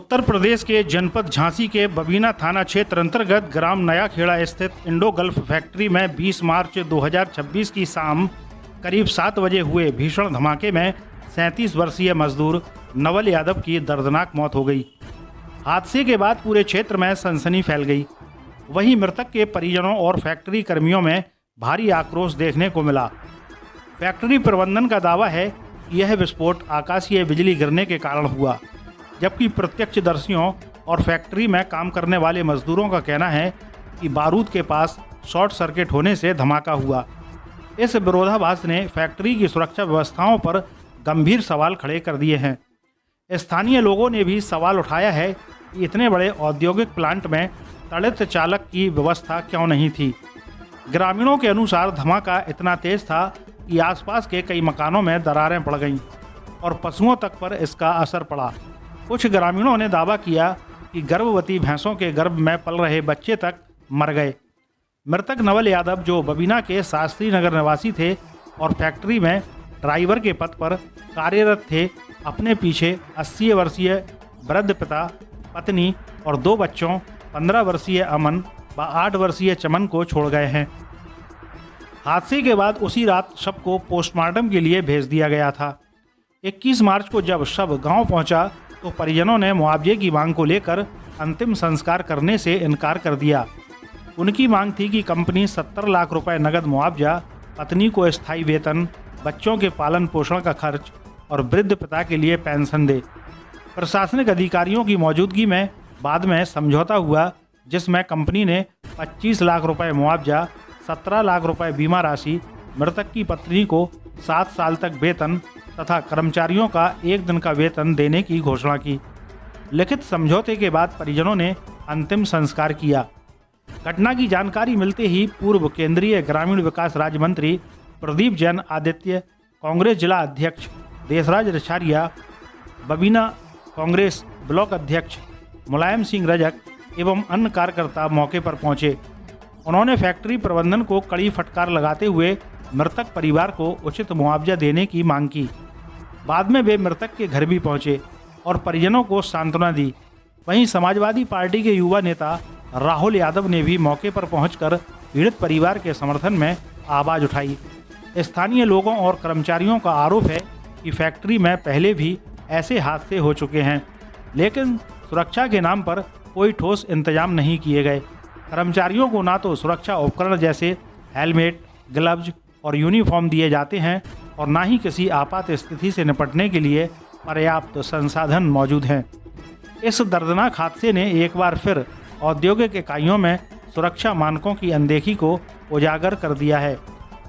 उत्तर प्रदेश के जनपद झांसी के बबीना थाना क्षेत्र अंतर्गत ग्राम नया खेड़ा स्थित इंडो गल्फ फैक्ट्री में 20 मार्च 2026 की शाम करीब 7 बजे हुए भीषण धमाके में 37 वर्षीय मजदूर नवल यादव की दर्दनाक मौत हो गई। हादसे के बाद पूरे क्षेत्र में सनसनी फैल गई। वहीं मृतक के परिजनों और फैक्ट्री कर्मियों में भारी आक्रोश देखने को मिला। फैक्ट्री प्रबंधन का दावा है कि यह विस्फोट आकाशीय बिजली गिरने के कारण हुआ, जबकि प्रत्यक्षदर्शियों और फैक्ट्री में काम करने वाले मजदूरों का कहना है कि बारूद के पास शॉर्ट सर्किट होने से धमाका हुआ। इस विरोधाभास ने फैक्ट्री की सुरक्षा व्यवस्थाओं पर गंभीर सवाल खड़े कर दिए हैं। स्थानीय लोगों ने भी सवाल उठाया है कि इतने बड़े औद्योगिक प्लांट में तड़ित चालक की व्यवस्था क्यों नहीं थी। ग्रामीणों के अनुसार धमाका इतना तेज था कि आसपास के कई मकानों में दरारें पड़ गईं और पशुओं तक पर इसका असर पड़ा। कुछ ग्रामीणों ने दावा किया कि गर्भवती भैंसों के गर्भ में पल रहे बच्चे तक मर गए। मृतक नवल यादव, जो बबीना के शास्त्री नगर निवासी थे और फैक्ट्री में ड्राइवर के पद पर कार्यरत थे, अपने पीछे 80 वर्षीय वृद्ध पिता, पत्नी और 2 बच्चों 15 वर्षीय अमन व 8 वर्षीय चमन को छोड़ गए हैं। हादसे के बाद उसी रात शव को पोस्टमार्टम के लिए भेज दिया गया था। 21 मार्च को जब शव गांव पहुंचा तो परिजनों ने मुआवजे की मांग को लेकर अंतिम संस्कार करने से इनकार कर दिया। उनकी मांग थी कि कंपनी 70 लाख रुपए नगद मुआवजा, पत्नी को स्थायी वेतन, बच्चों के पालन पोषण का खर्च और वृद्ध पिता के लिए पेंशन दे। प्रशासनिक अधिकारियों की मौजूदगी में बाद में समझौता हुआ, जिसमें कंपनी ने 25 लाख रुपए मुआवजा, 17 लाख रुपए बीमा राशि, मृतक की पत्नी को 7 साल तक वेतन तथा कर्मचारियों का 1 दिन का वेतन देने की घोषणा की। लिखित समझौते के बाद परिजनों ने अंतिम संस्कार किया। घटना की जानकारी मिलते ही पूर्व केंद्रीय ग्रामीण विकास राज्य मंत्री प्रदीप जैन आदित्य, कांग्रेस जिला अध्यक्ष देशराज रिछारिया, बबीना कांग्रेस ब्लॉक अध्यक्ष मुलायम सिंह रजक एवं अन्य कार्यकर्ता मौके पर पहुंचे। उन्होंने फैक्ट्री प्रबंधन को कड़ी फटकार लगाते हुए मृतक परिवार को उचित मुआवजा देने की मांग की। बाद में वे मृतक के घर भी पहुंचे और परिजनों को सांत्वना दी। वहीं समाजवादी पार्टी के युवा नेता राहुल यादव ने भी मौके पर पहुंचकर पीड़ित परिवार के समर्थन में आवाज उठाई। स्थानीय लोगों और कर्मचारियों का आरोप है कि फैक्ट्री में पहले भी ऐसे हादसे हो चुके हैं, लेकिन सुरक्षा के नाम पर कोई ठोस इंतजाम नहीं किए गए। कर्मचारियों को ना तो सुरक्षा उपकरण जैसे हेलमेट, ग्लव्स और यूनिफॉर्म दिए जाते हैं और ना ही किसी आपात स्थिति से निपटने के लिए पर्याप्त संसाधन मौजूद हैं। इस दर्दनाक हादसे ने एक बार फिर औद्योगिक इकाइयों में सुरक्षा मानकों की अनदेखी को उजागर कर दिया है।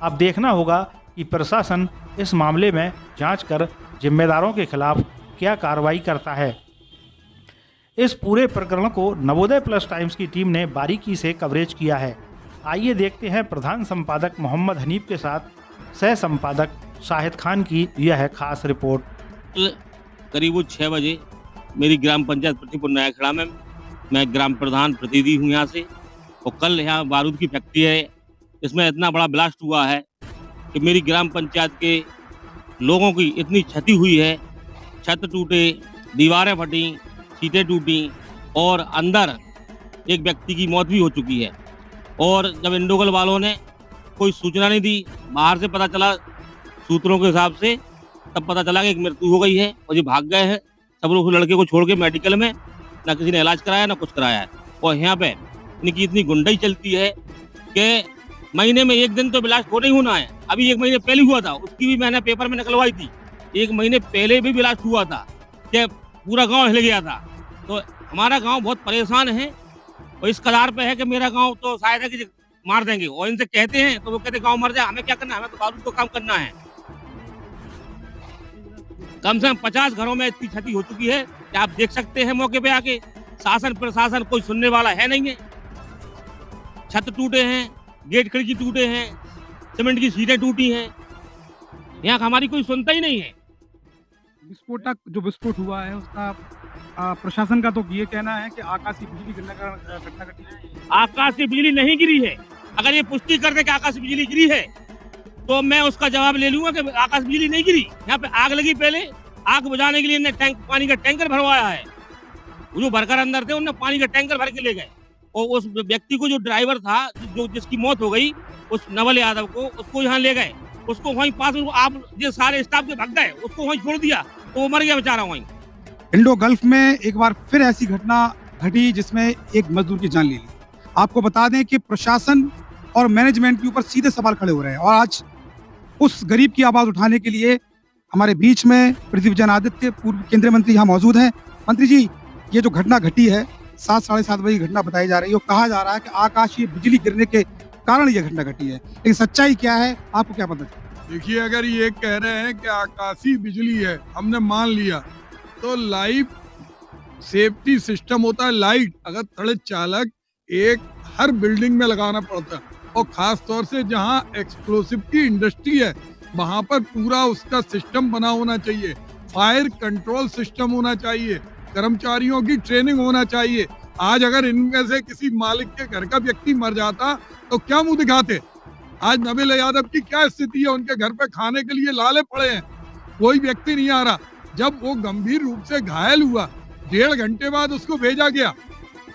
अब देखना होगा कि प्रशासन इस मामले में जांच कर जिम्मेदारों के खिलाफ क्या कार्रवाई करता है। इस पूरे प्रकरण को नवोदय प्लस टाइम्स की टीम ने बारीकी से कवरेज किया है। आइए देखते हैं प्रधान संपादक मोहम्मद हनीफ के साथ सह संपादक शाहिद खान की यह खास रिपोर्ट। करीब 6 बजे मेरी ग्राम पंचायत प्रतिपुर नया खेड़ा में मैं ग्राम प्रधान प्रतिनिधि हूँ यहाँ से, और कल यहाँ बारूद की फैक्ट्री है। इसमें इतना बड़ा ब्लास्ट हुआ है कि मेरी ग्राम पंचायत के लोगों की इतनी क्षति हुई है। छत टूटे, दीवारें फटी, सीटें टूटी और अंदर एक व्यक्ति की मौत भी हो चुकी है। और जब इंडोगल वालों ने कोई सूचना नहीं दी, बाहर से पता चला सूत्रों के हिसाब से, तब पता चला कि एक मृत्यु हो गई है और ये भाग गए हैं। सब लोग लड़के को छोड़ के मेडिकल में, ना किसी ने इलाज कराया ना कुछ कराया है। और यहाँ पे इनकी इतनी गुंडाई चलती है कि महीने में 1 दिन तो ब्लास्ट हो नहीं होना है। अभी 1 महीने पहले हुआ था, उसकी भी मैंने पेपर में निकलवाई थी। 1 महीने पहले भी ब्लास्ट हुआ था कि पूरा गाँव हिल गया था। तो हमारा गाँव बहुत परेशान है और इस कगार पे है कि मेरा गांव तो शायद है कि मार देंगे। और इनसे कहते हैं तो वो कहते गांव मर जाए, हमें क्या करना है, हमें तो बारूद को काम करना है। कम से कम 50 घरों में इतनी क्षति हो चुकी है कि आप देख सकते हैं मौके पे आके। शासन प्रशासन कोई सुनने वाला है नहीं है। छत टूटे हैं, गेट खिड़की टूटे हैं, सीमेंट की सीटें टूटी हैं। यहाँ हमारी कोई सुनता ही नहीं है। विस्फोटक जो विस्फोट हुआ है उसका प्रशासन का तो ये कहना है कि आकाशीय बिजली गिरने का घटना घटी है। आकाशीय बिजली नहीं गिरी है। अगर ये पुष्टि कर दे कि आकाशीय बिजली गिरी है तो मैं उसका जवाब ले लूंगा कि आकाशीय बिजली नहीं गिरी। यहाँ पे आग लगी, पहले आग बुझाने के लिए इन्हें पानी का टैंकर भरवाया है। वो जो वर्कर अंदर थे उन्होंने पानी का टैंकर भर के ले गए और उस व्यक्ति को जो ड्राइवर था जो जिसकी मौत हो गई उस नवल यादव को उसको यहाँ ले गए, उसको वहीं पास में आप ये सारे स्टाफ के भाग गए, उसको वहीं छोड़ दिया तो वो मर गया बेचारा वहीं। इंडो गल्फ में एक बार फिर ऐसी घटना घटी जिसमें एक मजदूर की जान ले ली। आपको बता दें कि प्रशासन और मैनेजमेंट के ऊपर सीधे सवाल खड़े हो रहे हैं और आज उस गरीब की आवाज उठाने के लिए हमारे बीच में पृथ्वीजन आदित्य पूर्व केंद्रीय मंत्री यहाँ मौजूद हैं। मंत्री जी, ये जो घटना घटी है 7-7:30 बजे की घटना बताई जा रही है और कहा जा रहा है कि आकाशीय बिजली गिरने के कारण ये घटना घटी है, लेकिन सच्चाई क्या है, आपको क्या पता चला? देखिए, अगर ये कह रहे हैं कि आकाशीय बिजली है, हमने मान लिया, तो लाइव सेफ्टी सिस्टम होता है। लाइट अगर तड़ित चालक एक हर बिल्डिंग में लगाना पड़ता है और खास तौर से जहां एक्सप्लोसिव की इंडस्ट्री है वहां पर पूरा उसका सिस्टम बना होना चाहिए, फायर कंट्रोल सिस्टम होना चाहिए, कर्मचारियों की ट्रेनिंग होना चाहिए। आज अगर इनमें से किसी मालिक के घर का व्यक्ति मर जाता तो क्या मुंह दिखाते? आज नवल यादव की क्या स्थिति है? उनके घर पे खाने के लिए लाले पड़े हैं, कोई व्यक्ति नहीं आ रहा। जब वो गंभीर रूप से घायल हुआ 1.5 घंटे बाद उसको भेजा गया।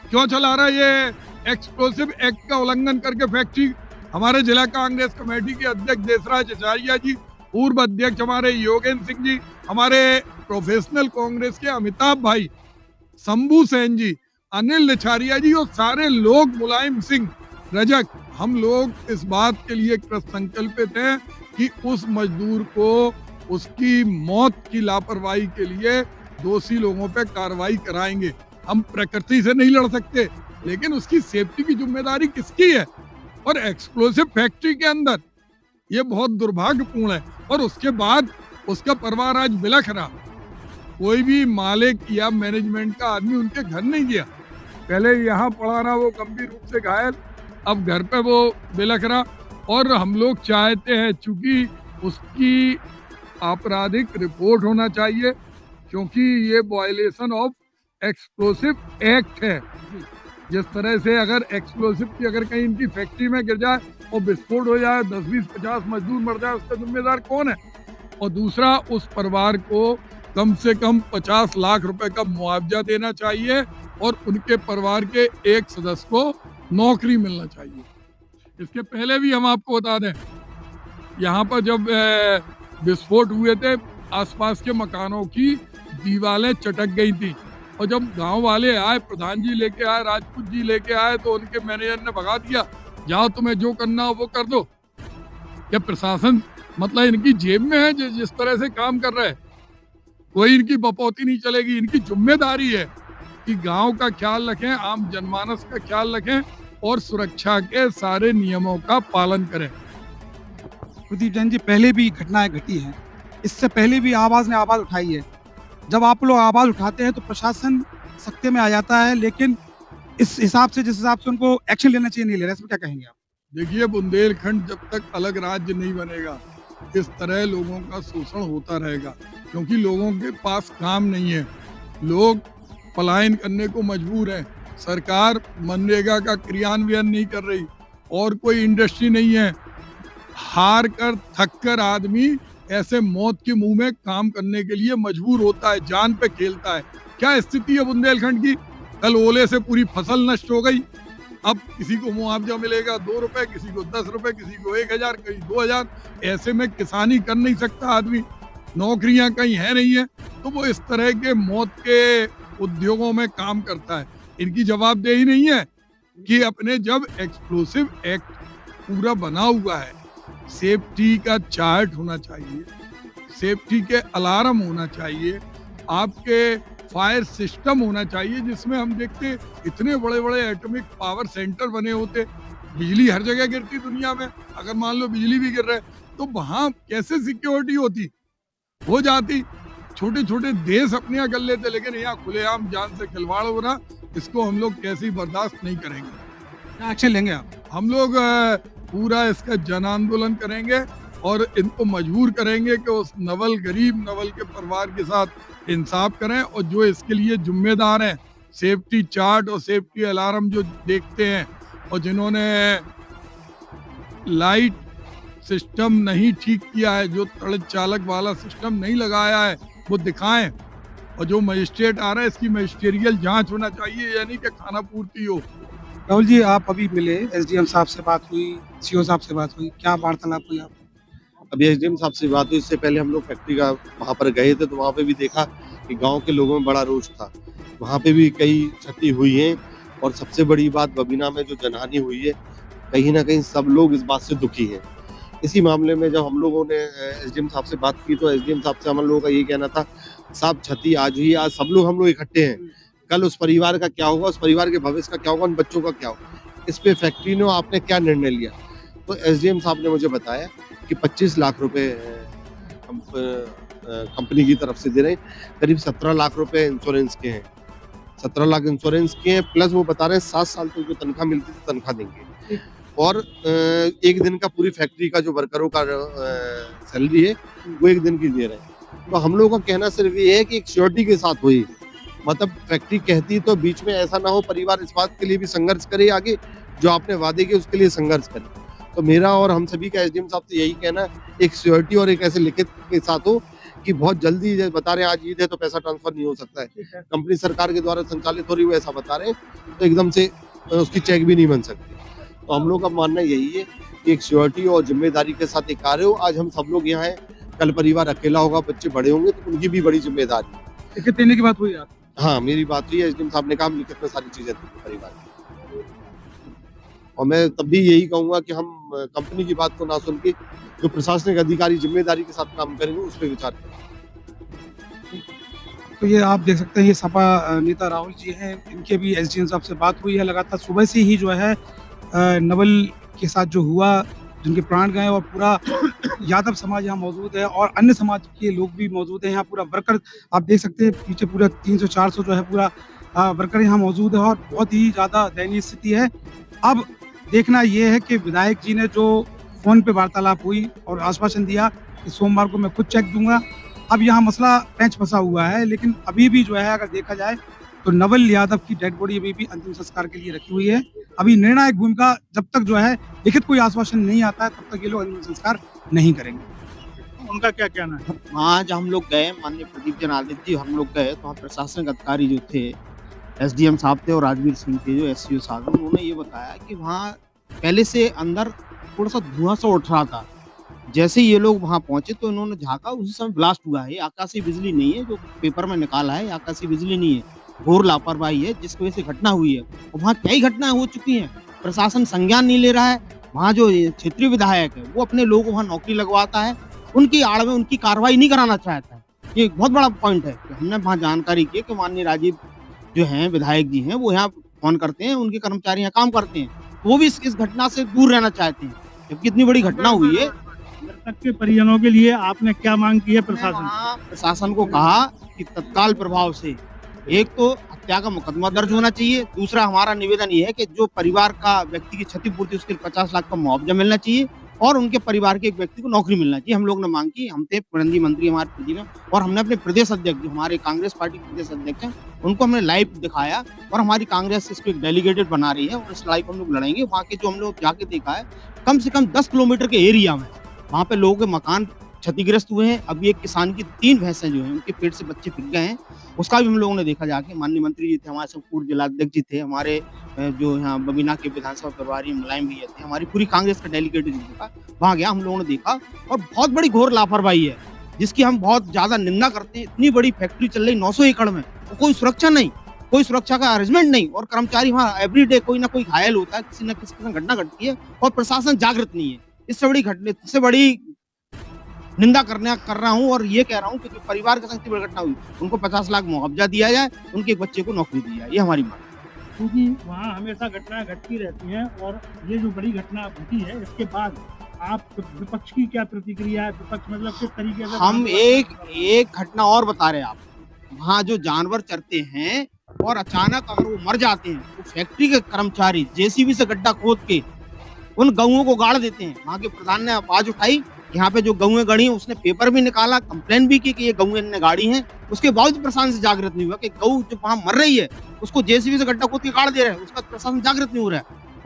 क्यों चला रहा है ये एक्सप्लोसिव एक्ट का उल्लंघन करके फैक्ट्री? हमारे जिला कांग्रेस कमेटी के अध्यक्ष देसराज आचार्य जी, पूर्व अध्यक्ष हमारे योगेंद्र सिंह जी, हमारे प्रोफेशनल कांग्रेस के अमिताभ भाई, शंभू सेन जी, अनिल लिछारिया जी और सारे लोग, मुलायम सिंह रजक, हम लोग इस बात के लिए कृत संकल्पित हैं कि उस मजदूर को उसकी मौत की लापरवाही के लिए दोषी लोगों पे कार्रवाई कराएंगे। हम प्रकृति से नहीं लड़ सकते, लेकिन उसकी सेफ्टी की जिम्मेदारी किसकी है? और एक्सप्लोसिव फैक्ट्री के अंदर ये बहुत दुर्भाग्यपूर्ण है। और उसके बाद उसका परिवार आज बिलख रहा, कोई भी मालिक या मैनेजमेंट का आदमी उनके घर नहीं गया। पहले यहाँ पड़ा रहा वो गंभीर रूप से घायल, अब घर पे वो बिलख रहा। और हम लोग चाहते हैं चूंकि उसकी आपराधिक रिपोर्ट होना चाहिए, क्योंकि ये वायलेशन ऑफ एक्सप्लोसिव एक्ट है। जिस तरह से अगर एक्सप्लोसिव की अगर कहीं इनकी फैक्ट्री में गिर जाए और विस्फोट हो जाए, 10, 20, 50 मजदूर मर जाए, उसका जिम्मेदार कौन है? और दूसरा, उस परिवार को कम से कम 50 लाख रुपए का मुआवजा देना चाहिए और उनके परिवार के एक सदस्य को नौकरी मिलना चाहिए। इसके पहले भी हम आपको बता दें, यहाँ पर जब विस्फोट हुए थे आसपास के मकानों की दीवारें चटक गई थी और जब गांव वाले आए, प्रधान जी लेके आए, राजपूत जी लेके आए, तो उनके मैनेजर ने भगा दिया, जाओ तुम्हें जो करना हो वो कर दो। क्या प्रशासन मतलब इनकी जेब में है जिस तरह से काम कर रहे हैं? कोई इनकी बपौती नहीं चलेगी। इनकी जिम्मेदारी है कि गांव का ख्याल रखें, आम जनमानस का ख्याल रखें और सुरक्षा के सारे नियमों का पालन करें। प्रदीप जैन जी, पहले भी घटनाएं घटी हैं, इससे पहले भी आवाज ने आवाज उठाई है। जब आप लोग आवाज उठाते हैं तो प्रशासन सख्ते में आ जाता है, लेकिन इस हिसाब से जिस हिसाब से उनको एक्शन लेना चाहिए नहीं ले रहे, इसमें क्या कहेंगे आप? देखिए, बुंदेलखंड जब तक अलग राज्य नहीं बनेगा इस तरह लोगों का शोषण होता रहेगा, क्योंकि लोगों के पास काम नहीं है, लोग पलायन करने को मजबूर हैं। सरकार मनरेगा का क्रियान्वयन नहीं कर रही और कोई इंडस्ट्री नहीं है। हार कर थक कर आदमी ऐसे मौत के मुंह में काम करने के लिए मजबूर होता है, जान पे खेलता है। क्या स्थिति है बुंदेलखंड की? कल ओले से पूरी फसल नष्ट हो गई, अब किसी को मुआवजा मिलेगा 2 रुपए, किसी को 10 रुपए, किसी को 1000, कहीं 2000। ऐसे में किसानी कर नहीं सकता आदमी, नौकरियां कहीं है नहीं है, तो वो इस तरह के मौत के उद्योगों में काम करता है। इनकी जवाबदेही नहीं है कि अपने जब एक्सप्लोसिव एक्ट पूरा बना हुआ है, सेफ्टी का चार्ट होना चाहिए, सेफ्टी के अलार्म होना चाहिए, आपके फायर सिस्टम होना चाहिए, जिसमें हम देखते इतने बड़े बड़े एटॉमिक पावर सेंटर बने होते, बिजली हर जगह गिरती दुनिया में, अगर मान लो बिजली भी गिर रहा है तो वहां कैसे सिक्योरिटी होती? हो जाती। छोटे छोटे देश अपने यहाँ कर लेते, लेकिन यहाँ खुलेआम जान से खिलवाड़ हो रहा, इसको हम लोग कैसे ही बर्दाश्त नहीं करेंगे। क्या एक्शन लेंगे आप? हम लोग पूरा इसका जन आंदोलन करेंगे और इनको मजबूर करेंगे कि उस गरीब नवल के परिवार के साथ इंसाफ करें, और जो इसके लिए जिम्मेदार हैं, सेफ्टी चार्ट और सेफ्टी अलार्म जो देखते हैं और जिन्होंने लाइट सिस्टम नहीं ठीक किया है, जो तड़ित चालक वाला सिस्टम नहीं लगाया है, वो दिखाएं और जो मजिस्ट्रेट आ रहा है इसकी मजिस्ट्रियल जांच होना चाहिए, यानी कि खाना पूर्ति हो। राहुल जी, आप अभी मिले, एसडीएम साहब से बात हुई, सीओ साहब से बात हुई, क्या वार्तालाप हुई आप? अभी एसडीएम साहब से बात हुई, इससे पहले हम लोग फैक्ट्री का वहाँ पर गए थे, तो वहाँ पे भी देखा कि गांव के लोगों में बड़ा रोष था। वहाँ पे भी कई क्षति हुई है, और सबसे बड़ी बात बबीना में जो जनहानि हुई है, कहीं ना कहीं सब लोग इस बात से दुखी हैं। इसी मामले में जब हम लोगों ने एसडीएम साहब से बात की, तो एसडीएम साहब से हम लोगों का ये कहना था, साहब क्षति आज हुई, आज सब लोग हम लोग इकट्ठे हैं, कल उस परिवार का क्या होगा, उस परिवार के भविष्य का क्या होगा, उन बच्चों का क्या होगा, इस पे फैक्ट्री ने आपने क्या निर्णय लिया? तो एसडीएम साहब ने मुझे बताया कि 25 लाख रुपए हम कंपनी की तरफ से दे रहे हैं, करीब 17 लाख रुपए इंश्योरेंस के हैं, 17 लाख इंश्योरेंस के हैं, प्लस वो बता रहे हैं 7 साल तक जो तनख्वाह मिलती है तनख्वाह देंगे, और एक दिन का पूरी फैक्ट्री का जो वर्करों का सैलरी है वो एक दिन की दे रहे हैं। तो हम लोगों का कहना सिर्फ ये है कि एक श्योरिटी के साथ हुई, मतलब फैक्ट्री कहती तो बीच में ऐसा ना हो, परिवार इस बात के लिए भी संघर्ष करे, आगे जो आपने वादे किए उसके लिए संघर्ष करे। तो मेरा और हम सभी का एसडीएम साहब से यही कहना है, एक श्योरिटी और एक ऐसे लिखित के साथ हो कि बहुत जल्दी, जैसे बता रहे हैं आज ईद है तो पैसा ट्रांसफर नहीं हो सकता है, कंपनी सरकार के द्वारा संचालित हो रही है, ऐसा बता रहे हैं, तो एकदम से उसकी चेक भी नहीं बन सकती। तो हम लोग का मानना यही है कि एक श्योरिटी और जिम्मेदारी के साथ एक कार्य हो। आज हम सब लोग यहाँ हैं, कल परिवार अकेला होगा, बच्चे बड़े होंगे, तो उनकी भी बड़ी जिम्मेदारी है। लिखित देने की बात हुई आप? हाँ, मेरी बात हुई है, एसडीएम साहब ने कहा हम लिखित में सारी चीजें देंगे परिवार की। और मैं तब भी यही कहूंगा कि हम कंपनी की बात को ना सुन के जो प्रशासनिक अधिकारी जिम्मेदारी के साथ काम करेंगे उस पर विचार करें। तो ये आप देख सकते हैं, ये सपा नेता राहुल जी हैं, इनके भी एसडीएम साहब से बात हुई है। लगातार सुबह से ही जो है नवल के साथ जो हुआ, जिनके प्राण गए, और पूरा यादव समाज यहाँ मौजूद है और अन्य समाज के लोग भी मौजूद हैं यहाँ। पूरा वर्कर आप देख सकते हैं, पीछे पूरा 300-400 जो है पूरा वर्कर यहाँ मौजूद है, और बहुत ही ज़्यादा दयनीय स्थिति है। अब देखना ये है कि विधायक जी ने जो फोन पे वार्तालाप हुई और आश्वासन दिया कि सोमवार को मैं खुद चेक दूंगा, अब यहाँ मसला पेंच फंसा हुआ है। लेकिन अभी भी जो है अगर देखा जाए तो नवल यादव की डेड बॉडी अभी भी अंतिम संस्कार के लिए रखी हुई है। अभी निर्णायक भूमिका, जब तक जो है लिखित कोई आश्वासन नहीं आता है तब तक ये लोग अंतिम संस्कार नहीं करेंगे। उनका क्या कहना है? आज हम लोग गए, माननीय प्रदीप जनार्दन जी, हम लोग गए तो वहाँ प्रशासनिक अधिकारी जो थे, एसडीएम साहब थे और राजवीर सिंह थे जो एससीओ साहब, उन्होंने ये बताया कि वहाँ पहले से अंदर थोड़ा सा धुआं सा उठ रहा था। जैसे ये लोग वहाँ पहुंचे तो इन्होंने झाँका, उसी समय ब्लास्ट हुआ है। आकाशीय बिजली नहीं है जो पेपर में निकाला है, आकाशीय बिजली नहीं है, घोर लापरवाही है जिसकी वजह से घटना हुई है। और वहाँ कई घटनाएं हो चुकी हैं, प्रशासन संज्ञान नहीं ले रहा है। वहाँ जो क्षेत्रीय विधायक है वो अपने लोगों को वहाँ नौकरी लगवाता है, उनकी आड़ में उनकी कार्रवाई नहीं कराना चाहता है। ये एक बहुत बड़ा पॉइंट है कि हमने वहाँ जानकारी की कि माननीय राजीव जो हैं विधायक जी हैं, वो यहाँ फोन करते हैं, उनके कर्मचारी यहाँ काम करते हैं, वो भी इस घटना से दूर रहना चाहते हैं, जबकि इतनी बड़ी घटना हुई है। मृतक के परिजनों के लिए आपने क्या मांग की है प्रशासन? प्रशासन को कहा कि तत्काल प्रभाव से एक तो हत्या का मुकदमा दर्ज होना चाहिए, दूसरा हमारा निवेदन ये है कि जो परिवार का व्यक्ति की क्षतिपूर्ति उसके 50 लाख का मुआवजा मिलना चाहिए, और उनके परिवार के एक व्यक्ति को नौकरी मिलना चाहिए। हम लोग ने मांग की, हम थे प्रतिनिधि मंत्री हमारे प्रदेश में, और हमने अपने प्रदेश अध्यक्ष जो हमारे कांग्रेस पार्टी के प्रदेश अध्यक्ष हैं उनको हमने लाइव दिखाया, और हमारी कांग्रेस इसको एक डेलीगेटेड बना रही है और इस लड़ाई को हम लोग लड़ेंगे। वहाँ के जो हम लोग जाके देखा है, कम से कम 10 किलोमीटर के एरिया में वहाँ पे लोगों के मकान क्षतिग्रस्त हुए हैं। अभी एक किसान की 3 भैंसें जो हैं उनके पेट से बच्चे फिक गए हैं, उसका भी हम लोगों ने देखा जाके। माननीय मंत्री जी थे, हमारे सब पूर्व जिलाध्यक्ष जी थे, हमारे जो यहाँ बबीना के विधानसभा प्रभारी मुलायम भैया थे, हमारी पूरी कांग्रेस का डेलीगेट वहाँ गया, हम लोगों ने देखा, और बहुत बड़ी घोर लापरवाही है जिसकी हम बहुत ज्यादा निंदा करते हैं। इतनी बड़ी फैक्ट्री चल रही 900 एकड़ में, तो कोई सुरक्षा नहीं, कोई सुरक्षा का अरेंजमेंट नहीं, और कर्मचारी वहाँ एवरीडे कोई ना कोई घायल होता है, किसी न किसी के साथ घटना घटती है, और प्रशासन जागृत नहीं है। इससे बड़ी घटना, इससे बड़ी निंदा कर रहा हूं, और ये कह रहा हूं कि जो परिवार के साथ इतनी बड़ी घटना हुई उनको 50 लाख मुआवजा दिया जाए, उनके एक बच्चे को नौकरी दी जाए, ये हमारी मांग है। क्योंकि वहाँ हमेशा घटनाएं घटती रहती हैं, और ये जो बड़ी घटना घटी है इसके बाद आप विपक्ष की क्या प्रतिक्रिया है? विपक्ष मतलब किस तरीके से? हम एक घटना और बता रहे हैं आप, वहाँ जो जानवर चरते हैं और अचानक अगर वो मर जाते हैं तो फैक्ट्री के कर्मचारी जेसीबी से गड्ढा खोद के उन गऊओं को गाड़ देते हैं। वहाँ के प्रधान ने आवाज उठाई, यहाँ पे जो गऊएं गड़ी हैं, उसने पेपर भी निकाला, कंप्लेन भी की कि ये गऊएं ने गाड़ी हैं। उसके बावजूद प्रशासन से जागृत नहीं हुआ कि गऊ जो वहाँ मर रही है उसको जेसीबी से गड्ढा खोद के गाड़ दे रहे हैं, उसका प्रशासन जागृत नहीं हो रहा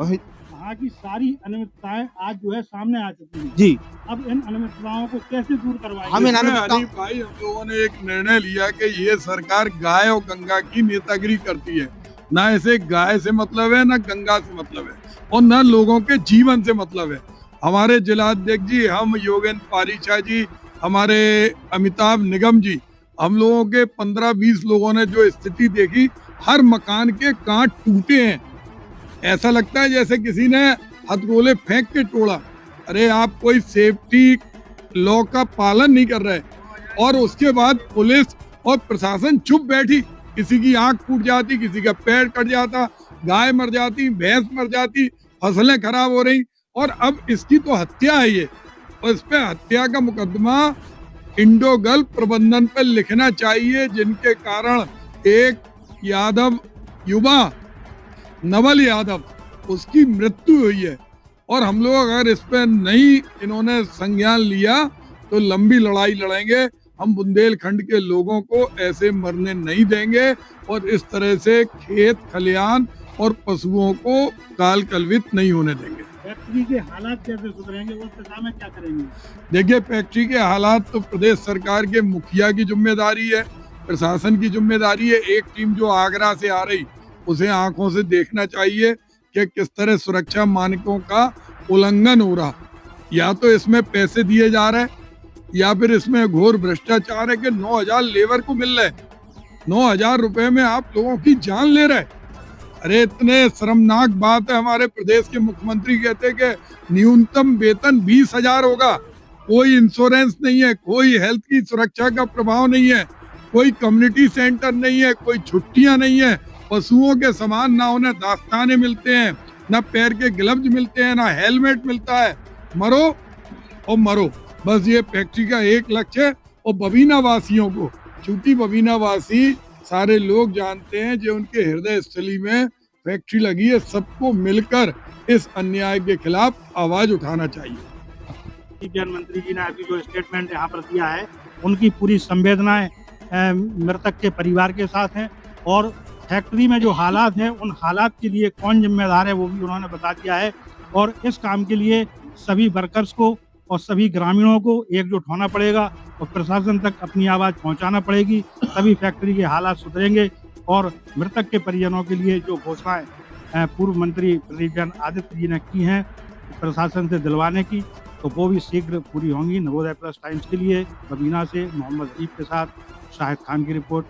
है। कहा कि सारी अनियमितताएं आज जो है सामने आ चुकी हैं। जी, अब इन अनियमितताओं को कैसे दूर करवाएंगे? हम इन इसमें अनियमितता हनीफ भाई हम लोगों ने एक निर्णय लिया कि ये सरकार गाय और गंगा की नेतागिरी करती है। ना इसे गाय से मतलब है, ना गंगा से मतलब है, और ना लोगों के जीवन से मतलब है। हमारे जिलाध्यक्ष जी, हम योगेंद्र पारीछा जी, हमारे अमिताभ निगम जी, हम लोगों के 15-20 लोगों ने जो स्थिति देखी, हर मकान के कांच टूटे हैं। ऐसा लगता है जैसे किसी ने हथगोले फेंक के तोड़ा। अरे आप कोई सेफ्टी लॉ का पालन नहीं कर रहे, और उसके बाद पुलिस और प्रशासन चुप बैठी। किसी की आंख फूट जाती, किसी का पैर कट जाता, गाय मर जाती, भैंस मर जाती, फसलें खराब हो रही, और अब इसकी तो हत्या है ये, और इस पे हत्या का मुकदमा इंडो गल्फ प्रबंधन पर लिखना चाहिए, जिनके कारण एक यादव युवा नवल यादव उसकी मृत्यु हुई है। और हम लोग अगर इस पे नहीं इन्होंने संज्ञान लिया तो लंबी लड़ाई लड़ेंगे। हम बुंदेलखंड के लोगों को ऐसे मरने नहीं देंगे, और इस तरह से खेत खलिहान और पशुओं को काल कलवित नहीं होने देंगे। फैक्ट्री के हालात कैसे सुधरेंगे, उस दिशा में क्या करेंगे? देखिए, फैक्ट्री के हालात तो प्रदेश सरकार के मुखिया की जिम्मेदारी है, प्रशासन की जिम्मेदारी है। एक टीम जो आगरा से आ रही, उसे आंखों से देखना चाहिए कि किस तरह सुरक्षा मानकों का उल्लंघन हो रहा। या तो इसमें पैसे दिए जा रहे, या फिर इसमें घोर भ्रष्टाचार है कि 9,000 लेबर को मिल रहे, 9,000 रुपए में आप लोगों की जान ले रहे। अरे इतने शर्मनाक बात है। हमारे प्रदेश के मुख्यमंत्री कहते हैं कि न्यूनतम वेतन 20,000 होगा। कोई इंश्योरेंस नहीं है, कोई हेल्थ की सुरक्षा का प्रभाव नहीं है, कोई कम्युनिटी सेंटर नहीं है, कोई छुट्टियां नहीं है। पशुओं के समान ना उन्हें दास्ताने मिलते हैं, ना पैर के ग्लव्स मिलते हैं, ना हेलमेट मिलता है। मरो और मरो, बस ये फैक्ट्री का एक लक्ष्य है। और बबीना वासियों को, चूंकि बबीना वासी सारे लोग जानते हैं, जो उनके हृदय स्थली में फैक्ट्री लगी है, सबको मिलकर इस अन्याय के खिलाफ आवाज उठाना चाहिए। परिवहन मंत्री जी ने अभी जो स्टेटमेंट यहाँ पर दिया है, उनकी पूरी संवेदनाएं मृतक के परिवार के साथ हैं, और फैक्ट्री में जो हालात हैं उन हालात के लिए कौन जिम्मेदार है वो भी उन्होंने बता दिया है। और इस काम के लिए सभी वर्कर्स को और सभी ग्रामीणों को एकजुट होना पड़ेगा, और प्रशासन तक अपनी आवाज़ पहुंचाना पड़ेगी, तभी फैक्ट्री के हालात सुधरेंगे। और मृतक के परिजनों के लिए जो घोषणाएं पूर्व मंत्री प्रदीप आदित्य जी ने की हैं प्रशासन से दिलवाने की, तो वो भी शीघ्र पूरी होंगी। नवोदय प्लस टाइम्स के लिए बबीना से मोहम्मद अजीब के साथ शाहिद खान की रिपोर्ट।